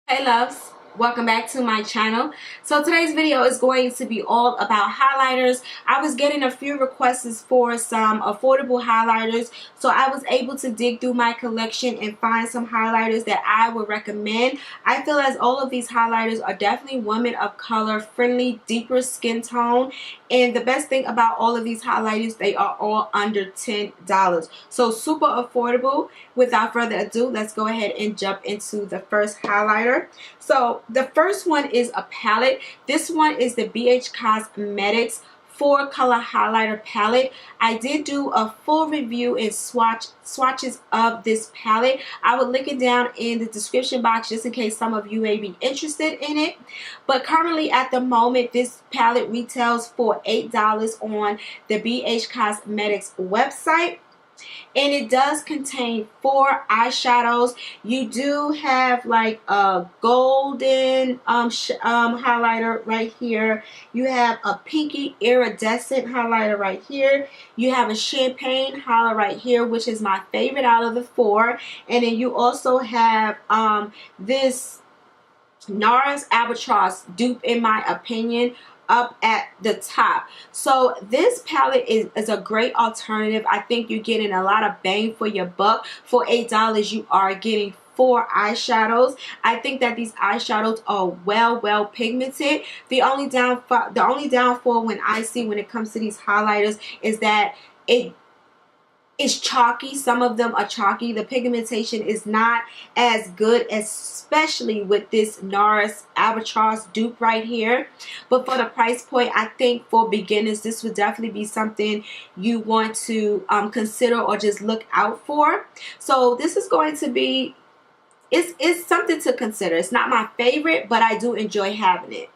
Hey loves, welcome back to my channel. So today's video is going to be all about highlighters. I was getting a few requests for some affordable highlighters, so I was able to dig through my collection and find some highlighters that I would recommend. I feel as all of these highlighters are definitely women of color friendly, deeper skin tone, and the best thing about all of these highlighters, they are all under $10. So super affordable. Without further ado, let's go ahead and jump into the first highlighter. So the first one is a palette. This one is the BH Cosmetics 4-color highlighter palette. I did do a full review and swatches of this palette. I will link it down in the description box just in case some of you may be interested in it. But currently at the moment, this palette retails for $8 on the BH Cosmetics website. And it does contain 4 eyeshadows. You do have like a golden highlighter right here. You have a pinky iridescent highlighter right here. You have a champagne highlighter right here, which is my favorite out of the 4. And then you also have this NARS Albatross dupe, in my opinion, up at the top. So this palette is a great alternative. I think you're getting a lot of bang for your buck. For $8 you are getting 4 eyeshadows. I think that these eyeshadows are well pigmented. The only downfall when it comes to these highlighters is that it's chalky. Some of them are chalky. The pigmentation is not as good, especially with this NARS Albatross dupe right here. But for the price point, I think for beginners, this would definitely be something you want to consider or just look out for. So this is going to be, it's something to consider. It's not my favorite, but I do enjoy having it.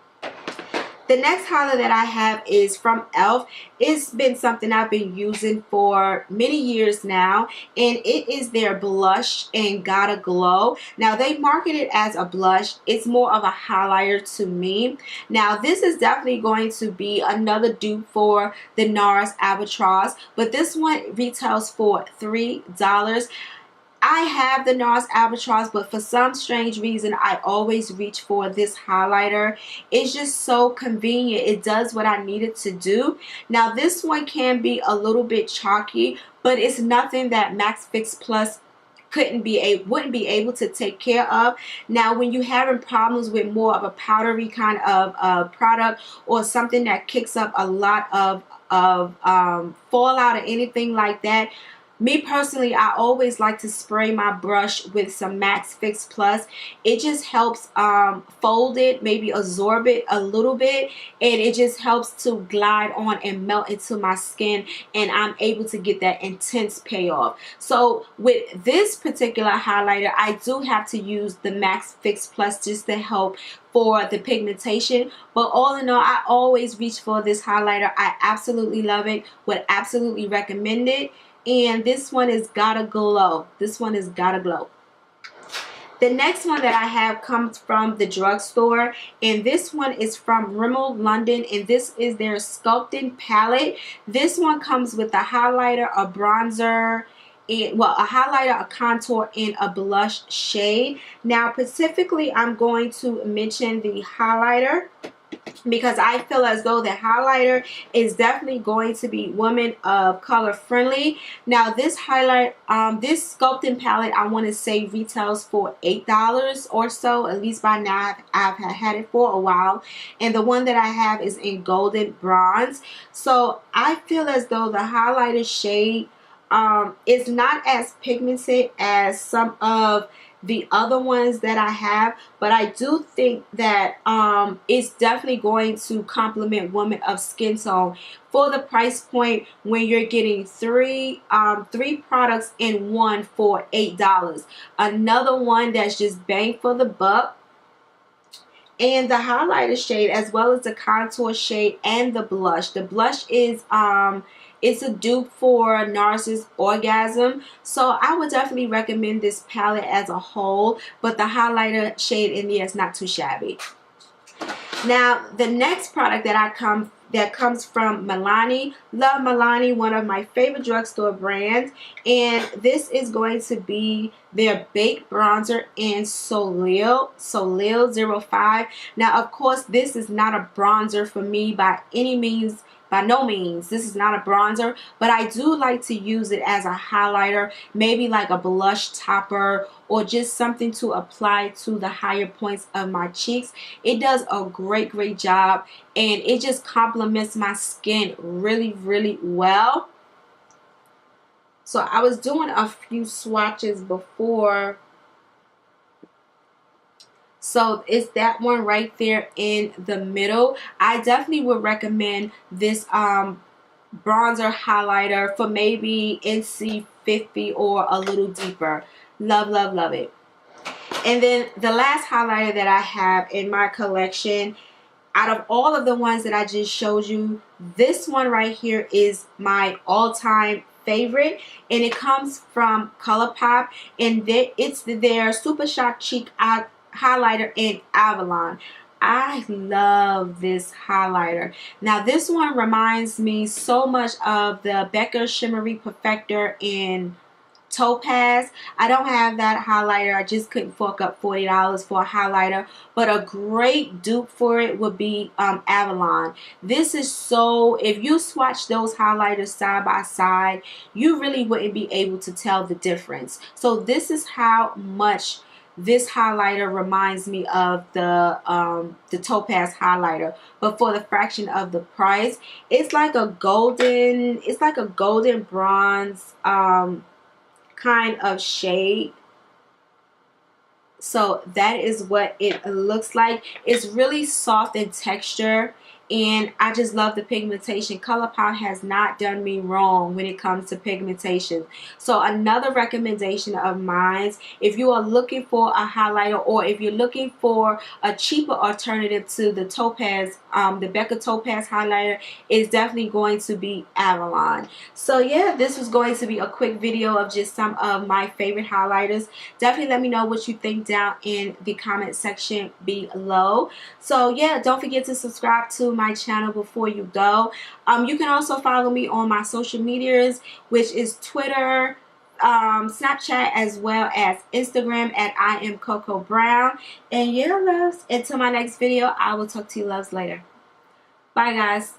The next highlighter that I have is from e.l.f. It's been something I've been using for many years now, and it is their blush and Gotta Glow. Now they market it as a blush. It's more of a highlighter to me. Now this is definitely going to be another dupe for the NARS Albatross, but this one retails for $3. I have the NARS Albatross, but for some strange reason, I always reach for this highlighter. It's just so convenient. It does what I need it to do. Now, this one can be a little bit chalky, but it's nothing that Max Fix Plus wouldn't be able to take care of. Now, when you're having problems with more of a powdery kind of product, or something that kicks up a lot of fallout or anything like that, me personally, I always like to spray my brush with some Max Fix Plus. It just helps fold it, maybe absorb it a little bit, and it just helps to glide on and melt into my skin, and I'm able to get that intense payoff. So with this particular highlighter, I do have to use the Max Fix Plus just to help for the pigmentation. But all in all, I always reach for this highlighter. I absolutely love it, would absolutely recommend it. And this one is Gotta Glow. This one is Gotta Glow. The next one that I have comes from the drugstore, and this one is from Rimmel London, and this is their Sculpting palette. This one comes with a highlighter, a bronzer, and well, a highlighter, a contour, and a blush shade. Now, specifically, I'm going to mention the highlighter because I feel as though the highlighter is definitely going to be women of color friendly. Now this this Sculpting palette, I want to say retails for $8 or so. At least by now I've had it for a while, and the one that I have is in golden bronze. So I feel as though the highlighter shade is not as pigmented as some of the other ones that I have, but I do think that it's definitely going to complement women of skin tone for the price point when you're getting three products in one for $8. Another one that's just bang for the buck. And the highlighter shade, as well as the contour shade and the blush. The blush is it's a dupe for NARS's Orgasm. So I would definitely recommend this palette as a whole, but the highlighter shade in there is not too shabby. Now, the next product that that comes from Milani. Love Milani, one of my favorite drugstore brands. And this is going to be their Baked Bronzer in Soleil 05. Now, of course, this is not a bronzer for me by any means. By no means, this is not a bronzer, but I do like to use it as a highlighter, maybe like a blush topper, or just something to apply to the higher points of my cheeks. It does a great job, and it just complements my skin really well. So I was doing a few swatches before. So it's that one right there in the middle. I definitely would recommend this bronzer highlighter for maybe NC 50 or a little deeper. Love it. And then the last highlighter that I have in my collection, out of all of the ones that I just showed you, this one right here is my all-time favorite, and it comes from ColourPop, and it's their Super Shock Cheek highlighter in Avalon. I love this highlighter. Now this one reminds me so much of the Becca Shimmery Perfector in Topaz. I don't have that highlighter. I just couldn't fork up $40 for a highlighter, but a great dupe for it would be Avalon. This is so, if you swatch those highlighters side by side, you really wouldn't be able to tell the difference. So this is how much this highlighter reminds me of the Topaz highlighter, but for the fraction of the price. It's like a golden bronze kind of shade. So that is what it looks like. It's really soft in texture, and I just love the pigmentation. ColourPop has not done me wrong when it comes to pigmentation. So another recommendation of mine, if you are looking for a highlighter, or if you're looking for a cheaper alternative to the Topaz, the Becca Topaz highlighter, is definitely going to be Avalon. So yeah, this was going to be a quick video of just some of my favorite highlighters. Definitely let me know what you think down in the comment section below. So yeah, don't forget to subscribe to my channel before you go. You can also follow me on my social medias, which is Twitter, Snapchat, as well as Instagram at I am Coco Brown. And yeah, loves, until my next video, I will talk to you loves later. Bye guys.